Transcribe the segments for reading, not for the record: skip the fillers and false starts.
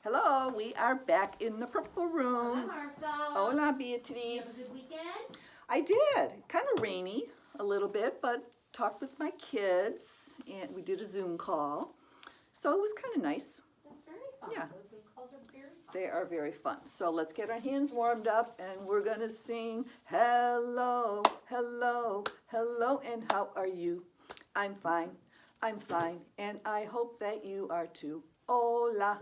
Hello, we are back in the purple room. Hi, Martha. Hola, You have Beatrice. a good weekend? I did. Kind of rainy a little bit, but talked with my kids and we did a Zoom call. So it was kind of nice. That's very fun. Yeah. Those Zoom calls are very fun. They are very fun. So let's get our hands warmed up and we're going to sing hello, hello, hello, and how are you? I'm fine, and I hope that you are too. Hola,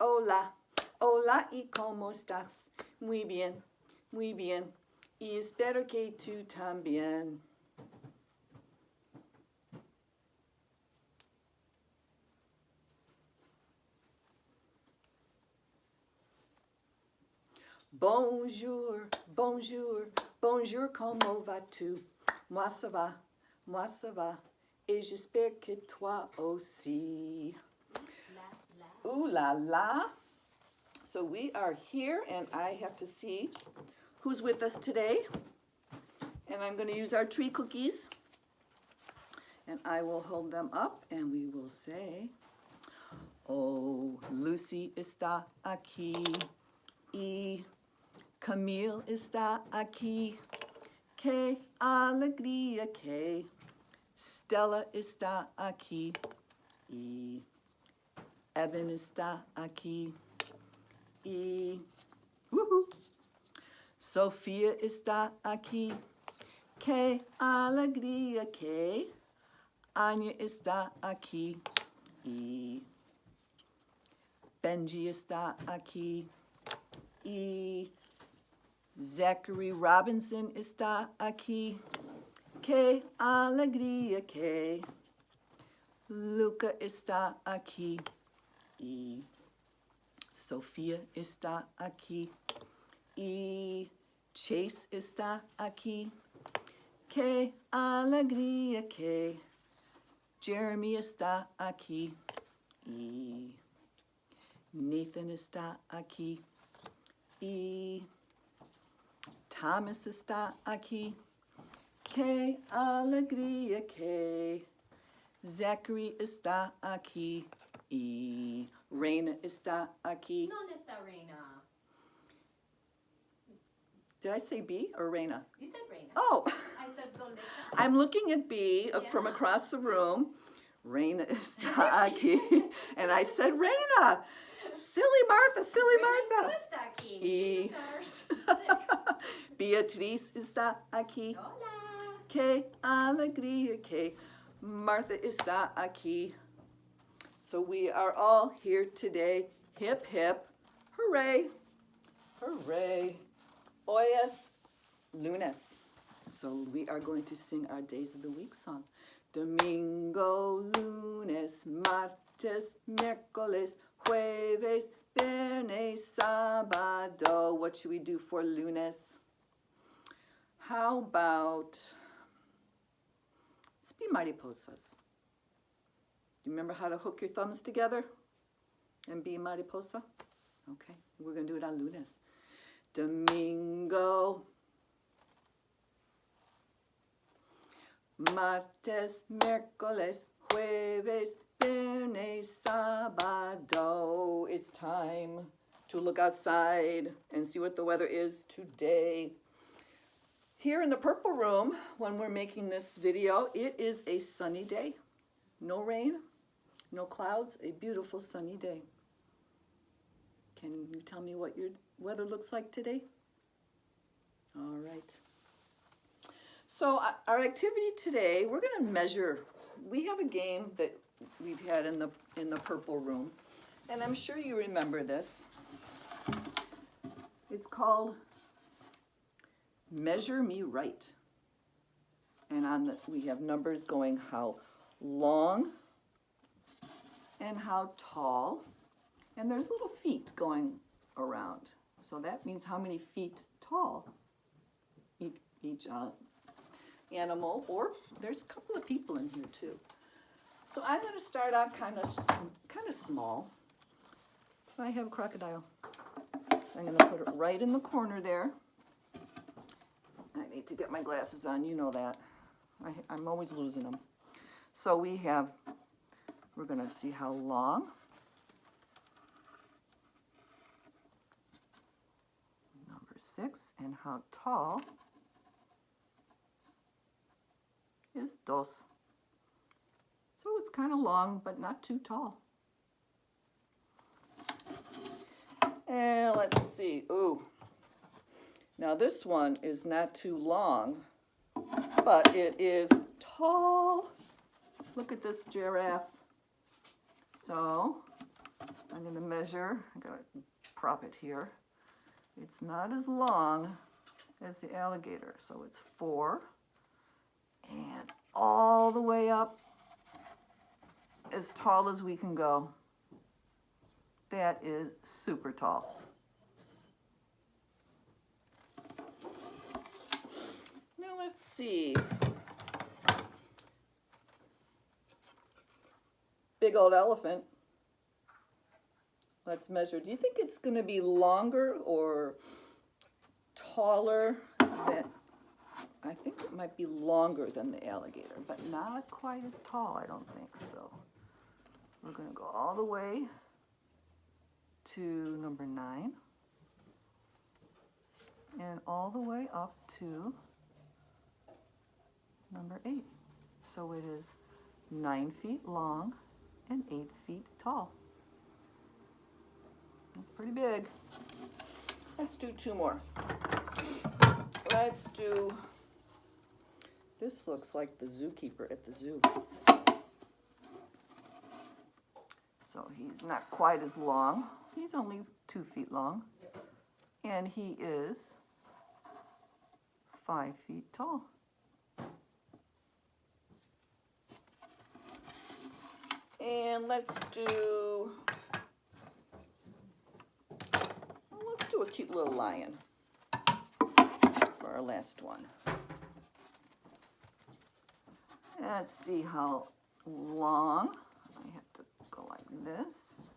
hola, hola, y cómo estás? Muy bien, y espero que tú también. Bonjour, bonjour, bonjour, comment vas-tu? Moi ça va, et j'espère que toi aussi. Ooh la la. So we are here and I have to see who's with us today. And I'm going to use our tree cookies. And I will hold them up and we will say, oh, Lucy está aquí y Camille está aquí. Que alegría que Stella está aquí y Evan está aquí y Sofía está aquí. Que alegría que Anya está aquí y Benji está aquí y Zachary Robinson está aquí. Que alegría que Luca está aquí y Sofía está aquí y Chase está aquí. Que alegría que Jeremy está aquí y Nathan está aquí y Thomas está aquí. Que alegría que Zachary está aquí y Reina está aquí. ¿Dónde está Reina? Did I say B or Reina? You said Reina. Oh, I said ¿dónde está? I'm looking at B from Yeah. across the room. Reina está There she aquí. is. And I said, Reina, silly Martha, silly Reina Martha. no está aquí. Y She's a star. Beatriz está aquí. Hola. Que alegría que Martha está aquí. So we are all here today. Hip, hip, hooray, hooray. Hoy es lunes. So we are going to sing our Days of the Week song. Domingo, lunes, martes, miércoles, jueves, viernes, sábado. What should we do for lunes? How about, let's be mariposas. You remember how to hook your thumbs together and be mariposa? Okay, we're going to do it on lunes. Domingo, martes, miércoles, jueves, viernes, sábado. It's time to look outside and see what the weather is today. Here in the purple room, when we're making this video, it is a sunny day. No rain, no clouds, a beautiful sunny day. Can you tell me what your weather looks like today? All right. So our activity today, we're going to measure. We have a game that we've had in the purple room, and I'm sure you remember this. It's called Measure Me Right. And we have numbers going how long and how tall, and there's little feet going around. So that means how many feet tall each animal, or there's a couple of people in here too. So I'm going to start out kind of small. I have a crocodile. I'm going to put it right in the corner there. I need to get my glasses on, you know that. I'm always losing them. So we're going to see how long 6. And how tall is dos? So it's kind of long, but not too tall. And let's see. Ooh. Now this one is not too long, but it is tall. Look at this giraffe. So I'm going to measure. I'm going to prop it here. It's not as long as the alligator, so it's 4. And all the way up as tall as we can go. That is super tall. Now let's see. Big old elephant. Let's measure. Do you think it's going to be longer or taller than? I think it might be longer than the alligator, but not quite as tall, I don't think so. We're going to go all the way to number 9 and all the way up to number 8. So it is 9 feet long and 8 feet tall. That's pretty big. Let's do 2 more. Let's do, this looks like the zookeeper at the zoo. So he's not quite as long. He's only 2 feet long. And he is 5 feet tall. And let's do a cute little lion for our last one. Let's see how long. I have to go like this.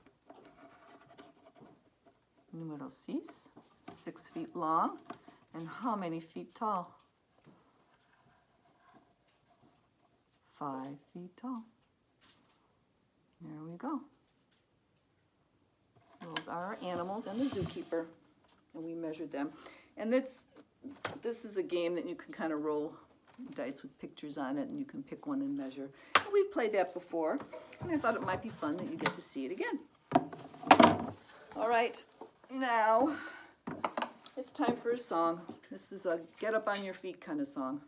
Numero 6, 6 feet long. And how many feet tall? 5 feet tall. There we go. Those are our animals and the zookeeper. And we measured them. And this is a game that you can kind of roll dice with pictures on it, and you can pick one and measure. And we've played that before, and I thought it might be fun that you get to see it again. All right, now it's time for a song. This is a get up on your feet kind of song.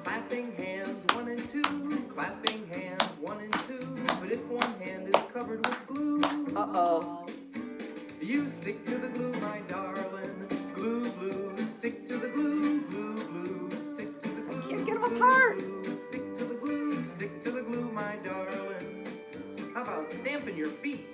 Clapping hands, 1 and 2. Clapping hands, 1 and 2. But if one hand is covered with glue, Uh-oh. you stick to the glue, my darling. Glue, glue, stick to the glue, glue, glue, stick to the glue. I can't get them apart. Glue, stick to the glue, stick to the glue, my darling. How about stamping your feet?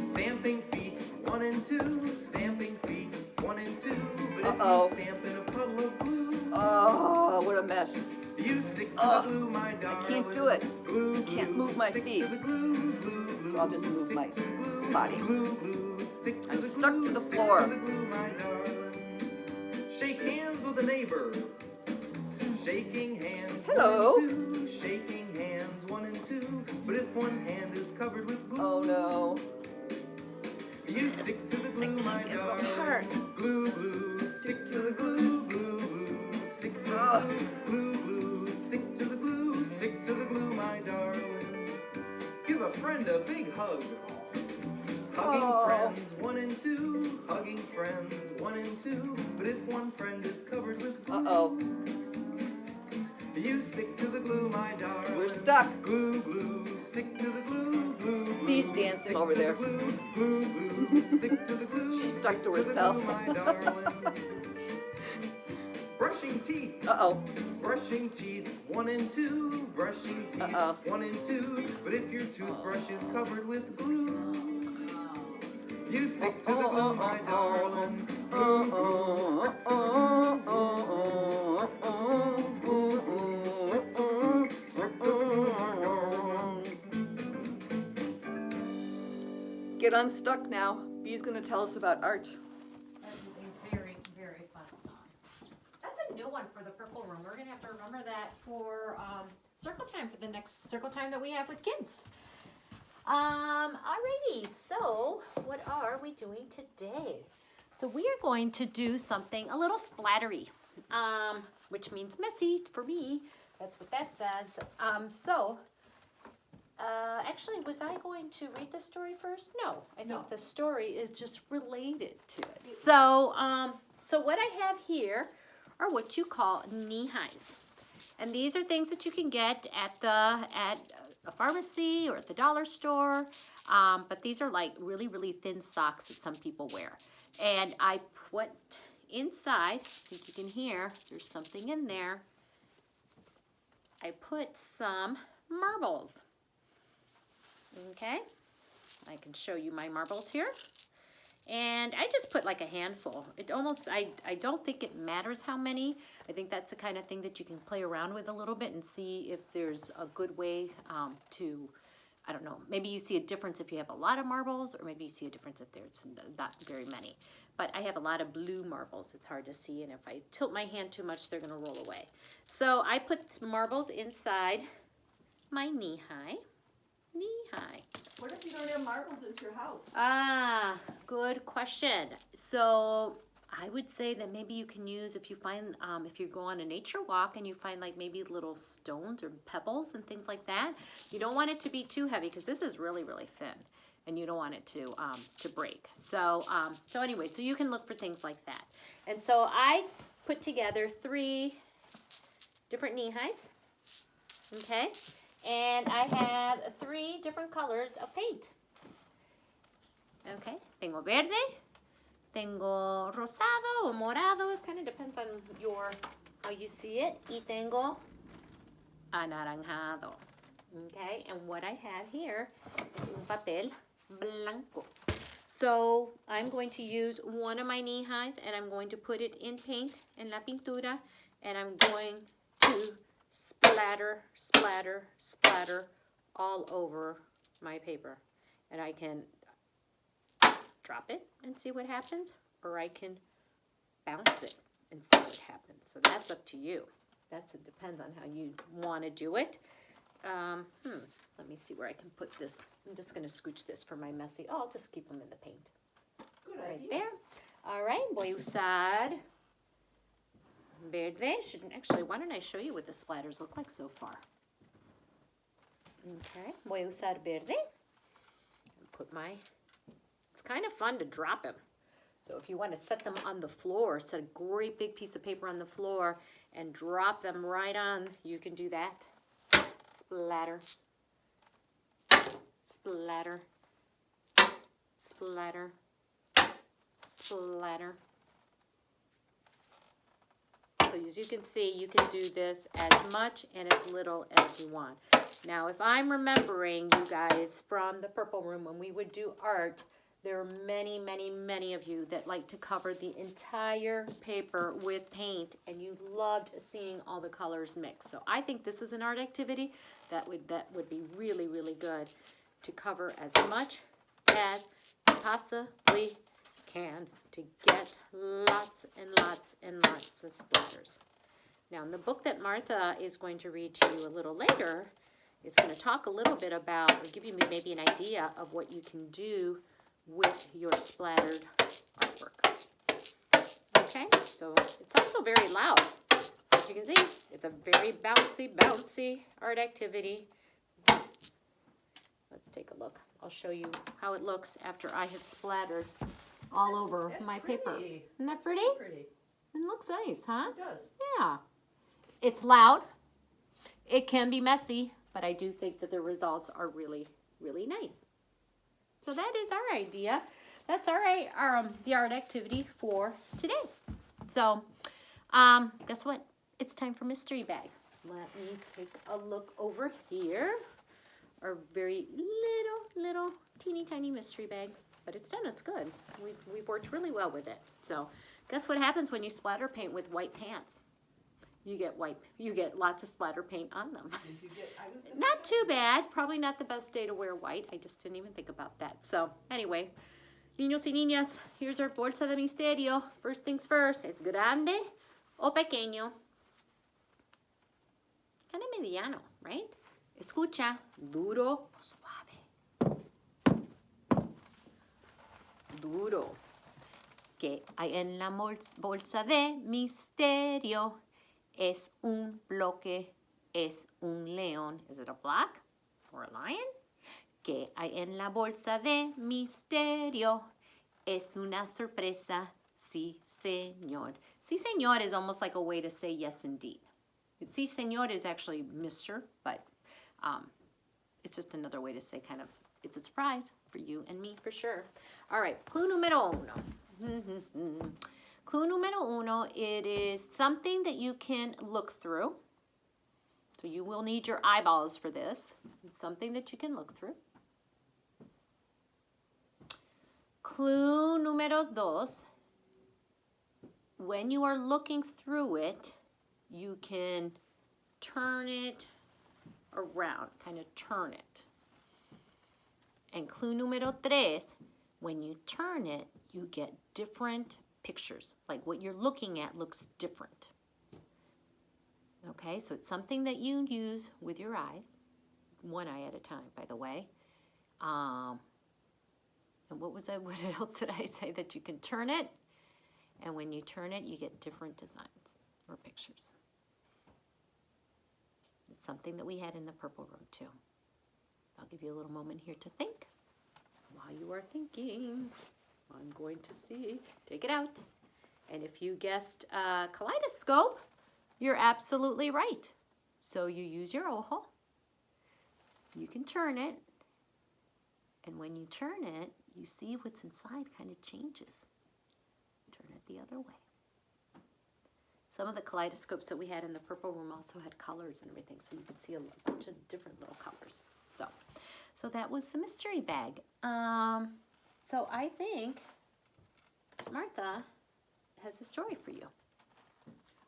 Stamping feet, 1 and 2. Stamping feet, 1 and 2. But Uh-oh. if you stamp in a puddle of glue, Oh, what a mess. you stick to the glue, my darling. I can't do it. Glue, I can't move my stick feet. to the glue, glue, So I'll just move stick my to the glue, body. glue, glue, stick to I'm the stuck glue, to the stick floor. to the glue, my darling. Shake hands with a neighbor. Shaking hands. Hello. 1 and 2. Shaking hands, 1 and 2. But if one hand is covered with glue, Oh no. you stick to the glue, my get them darling. apart. Glue, glue, stick to the glue, glue, glue, stick to the Ugh. glue, glue, glue, stick to the glue, stick to the glue, my darling. Give a friend a big hug. Hugging Oh. friends, 1 and 2. Hugging friends, 1 and 2. But if one friend is covered with glue, Uh-oh. you stick to the glue, my darling. We're stuck. Glue, glue, stick to the glue, glue, glue. Bee's dancing stick over to the there. glue, glue, glue, stick to the glue. She's stuck to stick herself. The glue, my darling. Brushing teeth. Uh-oh. Brushing teeth, 1 and 2. Brushing teeth, Uh-oh. 1 and 2. But if your toothbrush is covered with glue, you stick to the glue, my darling. Glue, glue. Get unstuck now. Bee's going to tell us about art. purple room. We're gonna have to remember that for circle time, for the next circle time that we have with kids. Alrighty, so what are we doing today? So we are going to do something a little splattery, which means messy for me. That's what that says. Actually, was I going to read the story first? No, I think the story is just related to it. So, so what I have here are what you call knee-highs. And these are things that you can get at a pharmacy or at the dollar store. But these are like really, really thin socks that some people wear. And I put inside, I think you can hear, there's something in there. I put some marbles. Okay, I can show you my marbles here. And I just put like a handful. It almost, I don't think it matters how many. I think that's the kind of thing that you can play around with a little bit and see if there's a good way to, I don't know, maybe you see a difference if you have a lot of marbles, or maybe you see a difference if there's not very many. But I have a lot of blue marbles. It's hard to see, and if I tilt my hand too much, they're gonna roll away. So I put marbles inside my knee-high. Knee-high. What if you don't have marbles at your house? Ah, good question. So I would say that maybe you can use, if you find, if you go on a nature walk and you find like maybe little stones or pebbles and things like that, you don't want it to be too heavy because this is really, really thin, and you don't want it to break. So, so anyway, so you can look for things like that. And so I put together 3 different knee-highs, okay? And I have 3 different colors of paint. Okay, tengo verde, tengo rosado o morado. It kind of depends on how you see it. Y tengo anaranjado. Okay, and what I have here is un papel blanco. So I'm going to use one of my knee-highs and I'm going to put it in paint, en la pintura, and I'm going to splatter, splatter, splatter all over my paper. And I can drop it and see what happens, or I can bounce it and see what happens. So that's up to you. It depends on how you want to do it. Let me see where I can put this. I'm just going to scooch this for my messy. Oh, I'll just keep them in the paint. Good Right idea. there. All right, voy a usar verde. Actually, why don't I show you what the splatters look like so far? Okay, voy a usar verde. Put my, it's kind of fun to drop them. So if you want to set them on the floor, set a great big piece of paper on the floor and drop them right on, you can do that. Splatter, splatter, splatter, splatter. So as you can see, you can do this as much and as little as you want. Now, if I'm remembering, you guys, from the purple room, when we would do art, there are many, many, many of you that like to cover the entire paper with paint, and you loved seeing all the colors mix. So I think this is an art activity that would be really, really good to cover as much as you possibly can to get lots and lots and lots of splatters. Now, in the book that Martha is going to read to you a little later, it's going to talk a little bit about, or give you maybe an idea of what you can do with your splattered artwork. Okay, so it's also very loud. As you can see, it's a very bouncy, bouncy art activity. Let's take a look. I'll show you how it looks after I have splattered all over my paper. Isn't that pretty? Pretty. It looks nice, huh? It does. Yeah. It's loud. It can be messy, but I do think that the results are really, really nice. So that is our idea. That's the art activity for today. So, guess what? It's time for mystery bag. Let me take a look over here. Our very little, teeny tiny mystery bag. But it's done, it's good. We've worked really well with it. So, guess what happens when you splatter paint with white pants? You get lots of splatter paint on them. Not too bad. Probably not the best day to wear white. I just didn't even think about that. So, anyway, niños y niñas, here's our bolsa de misterio. First things first, ¿es grande o pequeño? kind of mediano, right? Escucha, duro, suave. Duro. ¿Qué hay en la bolsa de misterio? Es un bloque, es un león. Is it a black or a lion? ¿Qué hay en la bolsa de misterio? Es una sorpresa, sí, señor. Sí, señor is almost like a way to say yes, indeed. Sí, señor is actually Mr., but it's just another way to say kind of, it's a surprise for you and me for sure. All right, clue número uno. Clue número uno, it is something that you can look through. So you will need your eyeballs for this. It's something that you can look through. Clue número dos, when you are looking through it, you can turn it around, kind of turn it. And clue número tres, when you turn it, you get different pictures. Like what you're looking at looks different. Okay, so it's something that you use with your eyes, one eye at a time, by the way. And what else did I say? That you can turn it, and when you turn it, you get different designs or pictures. It's something that we had in the purple room too. I'll give you a little moment here to think. While you are thinking, I'm going to see. Take it out. And if you guessed kaleidoscope, you're absolutely right. So you use your ojo. You can turn it. And when you turn it, you see what's inside kind of changes. Turn it the other way. Some of the kaleidoscopes that we had in the purple room also had colors and everything, so you could see a bunch of different little colors. So that was the mystery bag. So I think Martha has a story for you.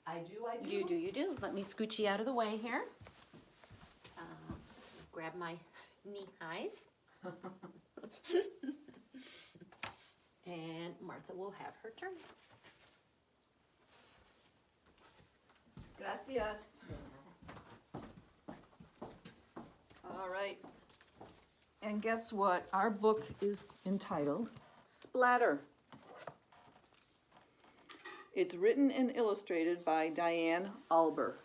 I do. You do. Let me scooch you out of the way here. Grab my knee highs. And Martha will have her turn. Gracias. All right. And guess what? Our book is entitled Splatter. It's written and illustrated by Diane Alber.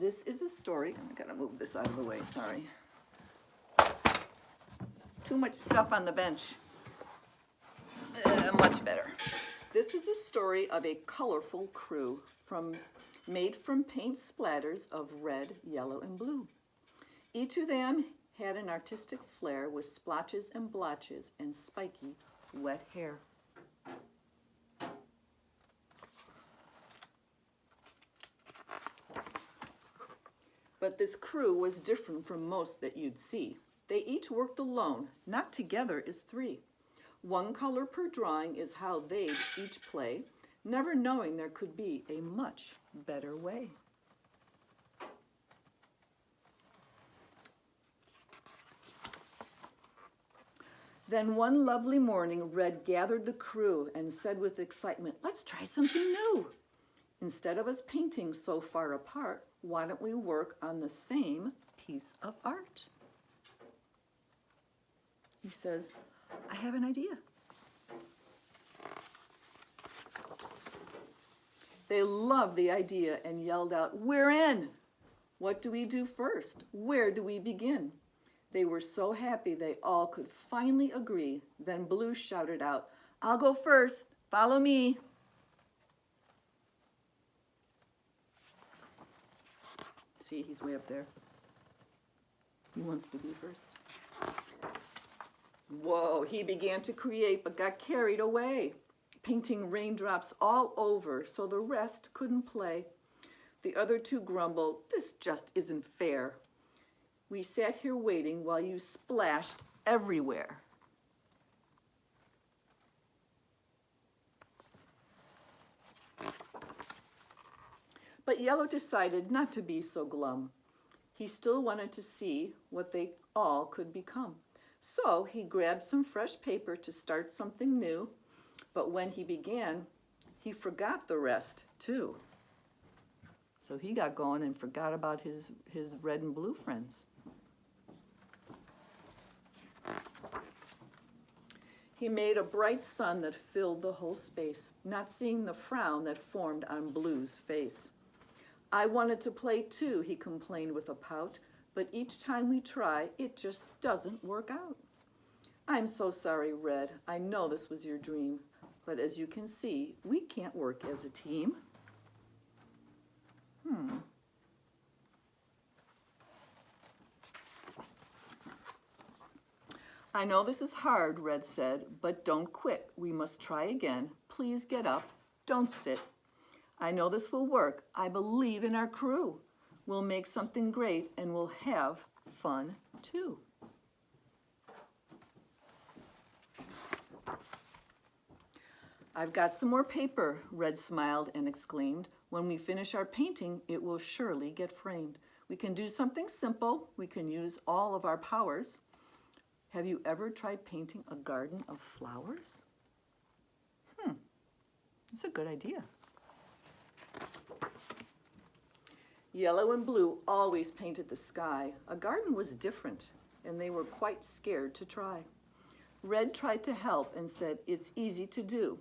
This is a story. I gotta move this out of the way, sorry. Too much stuff on the bench. Much better. This is a story of a colorful crew made from paint splatters of red, yellow, and blue. Each of them had an artistic flair with splotches and blotches and spiky, wet hair. But this crew was different from most that you'd see. They each worked alone, not together as three. One color per drawing is how they'd each play, never knowing there could be a much better way. Then one lovely morning, Red gathered the crew and said with excitement, "Let's try something new. Instead of us painting so far apart, why don't we work on the same piece of art?" He says, "I have an idea." They loved the idea and yelled out, "We're in! What do we do first? Where do we begin?" They were so happy they all could finally agree. Then Blue shouted out, "I'll go first. Follow me." See, he's way up there. He wants to be first. Whoa, he began to create but got carried away, painting raindrops all over so the rest couldn't play. The other two grumbled, "This just isn't fair. We sat here waiting while you splashed everywhere." But Yellow decided not to be so glum. He still wanted to see what they all could become. So he grabbed some fresh paper to start something new, but when he began, he forgot the rest too. So he got going and forgot about his red and blue friends. He made a bright sun that filled the whole space, not seeing the frown that formed on Blue's face. I wanted to play too, he complained with a pout, but each time we try, it just doesn't work out. I'm so sorry, Red. I know this was your dream, but as you can see, we can't work as a team. I know this is hard, Red said, but don't quit. We must try again. Please get up. Don't sit. I know this will work. I believe in our crew. We'll make something great and we'll have fun too. I've got some more paper, Red smiled and exclaimed. When we finish our painting, it will surely get framed. We can do something simple. We can use all of our powers. Have you ever tried painting a garden of flowers? It's a good idea. Yellow and Blue always painted the sky. A garden was different, and they were quite scared to try. Red tried to help and said, it's easy to do.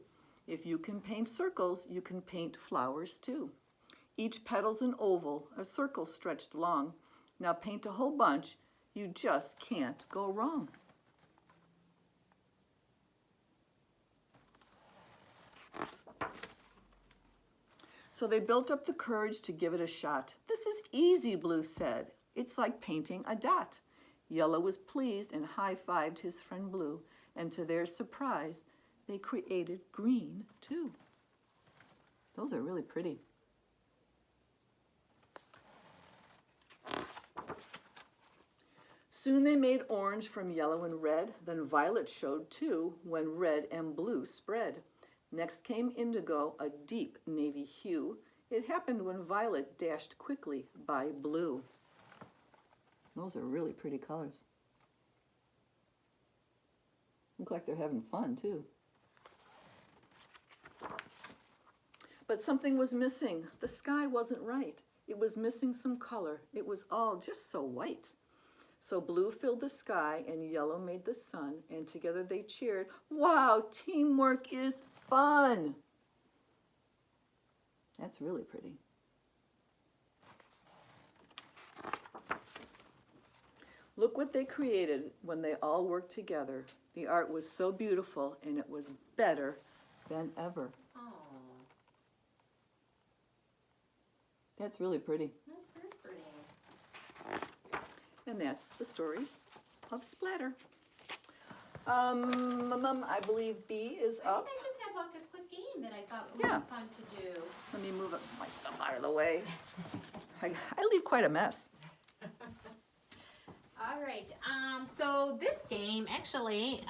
If you can paint circles, you can paint flowers too. Each petal's an oval, a circle stretched long. Now paint a whole bunch. You just can't go wrong. So they built up the courage to give it a shot. This is easy, Blue said. It's like painting a dot. Yellow was pleased and high-fived his friend Blue, and to their surprise, they created green too. Those are really pretty. Soon they made orange from yellow and red, then violet showed too when red and blue spread. Next came indigo, a deep navy hue. It happened when violet dashed quickly by blue. Those are really pretty colors. Look like they're having fun too. But something was missing. The sky wasn't right. It was missing some color. It was all just so white. So blue filled the sky and yellow made the sun, and together they cheered, wow, teamwork is fun. That's really pretty. Look what they created when they all worked together. The art was so beautiful and it was better than ever. Oh, That's really pretty. that's very pretty. And that's the story of Splatter. I believe B is I up. think I just have like a quick game that I thought would Yeah. be fun to do. Let me move my stuff out of the way. I leave quite a mess. All right. So this game actually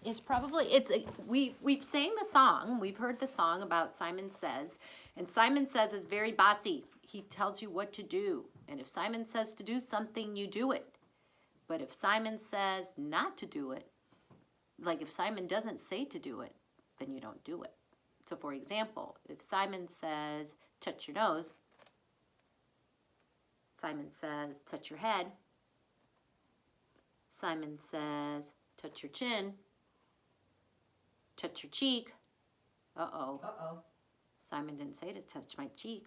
is probably we've sang the song. We've heard the song about Simon Says, and Simon Says is very bossy. He tells you what to do, and if Simon says to do something, you do it. But if Simon says not to do it, like if Simon doesn't say to do it, then you don't do it. So for example, if Simon says touch your nose, Simon says touch your head. Simon says, touch your chin, touch your cheek. Uh-oh. Uh-oh. Simon didn't say to touch my cheek.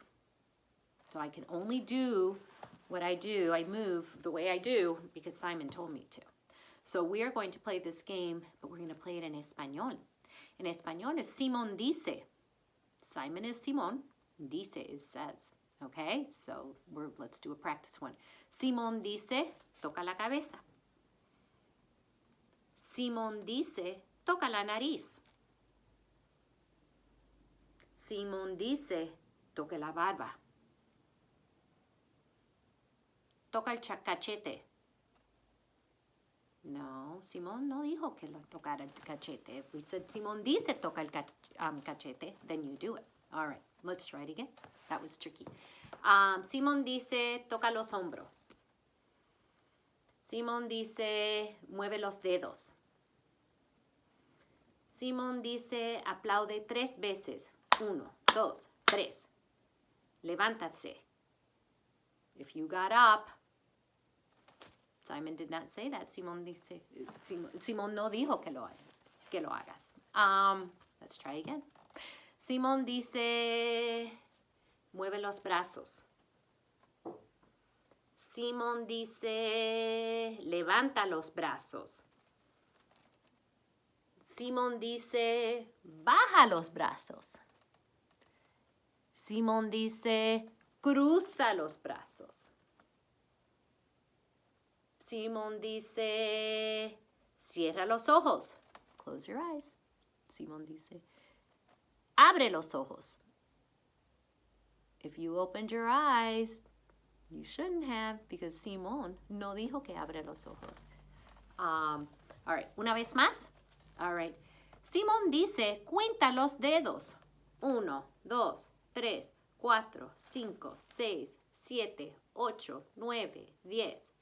So I can only do what I do. I move the way I do because Simon told me to. So we are going to play this game, but we're going to play it in Español. In Español is Simón dice. Simon is Simón. Dice is says. Okay, so let's do a practice one. Simón dice, toca la cabeza. Simón dice, toca la nariz. Simón dice, toca la barba. Toca el cachete. No, Simón no dijo que lo tocara el cachete. If we said Simón dice toca el cachete, then you do it. All right, let's try it again. That was tricky. Simón dice toca los hombros. Simón dice, mueve los dedos. Simón dice, aplaude 3 veces. 1, 2, 3. Levántate. If you got up, Simon did not say that. Simón no dijo que lo hagas. Let's try again. Simón dice, mueve los brazos. Simón dice, levanta los brazos. Simón dice, baja los brazos. Simón dice, cruza los brazos. Simón dice, cierra los ojos. Close your eyes. Simón dice, abre los ojos. If you opened your eyes, you shouldn't have, because Simón no dijo que abre los ojos. All right, una vez más. All right. Simón dice, cuenta los dedos. 1, 2, 3, 4, 5, 6, 7, 8, 9, 10.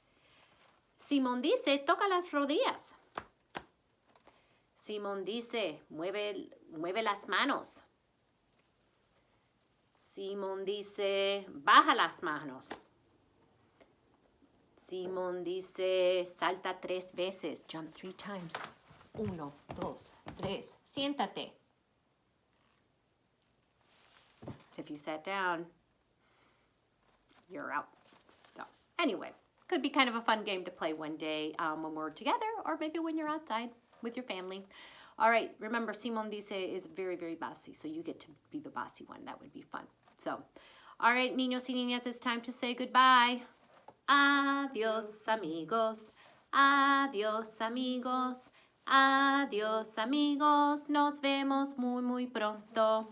Simón dice, toca las rodillas. Simón dice, mueve las manos. Simón dice, baja las manos. Simón dice, salta 3 veces. Jump 3 times. 1, 2, 3. Siéntate. If you sat down, you're out. So, anyway, could be kind of a fun game to play one day when we're together, or maybe when you're outside with your family. All right, remember, Simón dice is very, very bossy, so you get to be the bossy one. That would be fun. So, all right, niños y niñas, it's time to say goodbye. Adiós, amigos. Adiós, amigos. Adiós, amigos. Nos vemos muy, muy pronto.